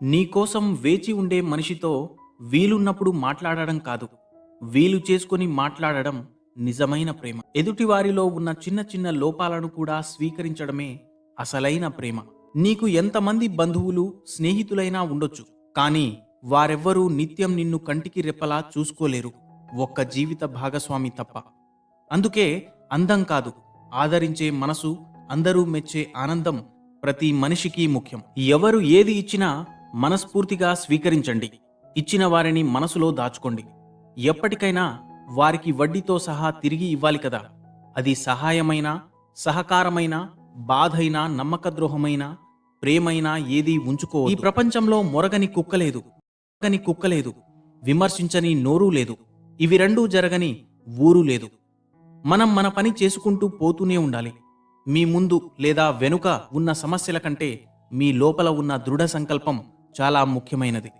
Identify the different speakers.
Speaker 1: నీకోసం వేచి ఉండే మనిషితో వీలున్నప్పుడు మాట్లాడడం కాదు, వీలు చేసుకొని మాట్లాడడం నిజమైన ప్రేమ. ఎదుటివారిలో ఉన్న చిన్న చిన్న లోపాలను కూడా స్వీకరించడమే అసలైన ప్రేమ. నీకు ఎంతమంది బంధువులు, స్నేహితులైనా ఉండొచ్చు, కానీ వారెవ్వరూ నిత్యం నిన్ను కంటికి రెప్పలా చూసుకోలేరు, ఒక్క జీవిత భాగస్వామి తప్ప. అందుకే అందం కాదు, ఆదరించే మనసు, అందరూ మెచ్చే ఆనందం ప్రతి మనిషికి ముఖ్యం. ఎవరు ఏది ఇచ్చినా మనస్ఫూర్తిగా స్వీకరించండి. ఇచ్చిన వారిని మనసులో దాచుకోండి. ఎప్పటికైనా వారికి వడ్డీతో సహా తిరిగి ఇవ్వాలి కదా. అది సహాయమైనా, సహకారమైనా, బాధైనా, నమ్మకద్రోహమైనా, ప్రేమైనా ఏదీ ఉంచుకో. ఈ ప్రపంచంలో మొరగని కుక్కలేదు, విమర్శించని నోరూ లేదు, ఇవి రెండూ జరగని ఊరు లేదు. మనం మన పని చేసుకుంటూ పోతూనే ఉండాలి. మీ ముందు లేదా వెనుక ఉన్న సమస్యల కంటే మీ లోపల ఉన్న దృఢ సంకల్పం చాలా ముఖ్యమైనది.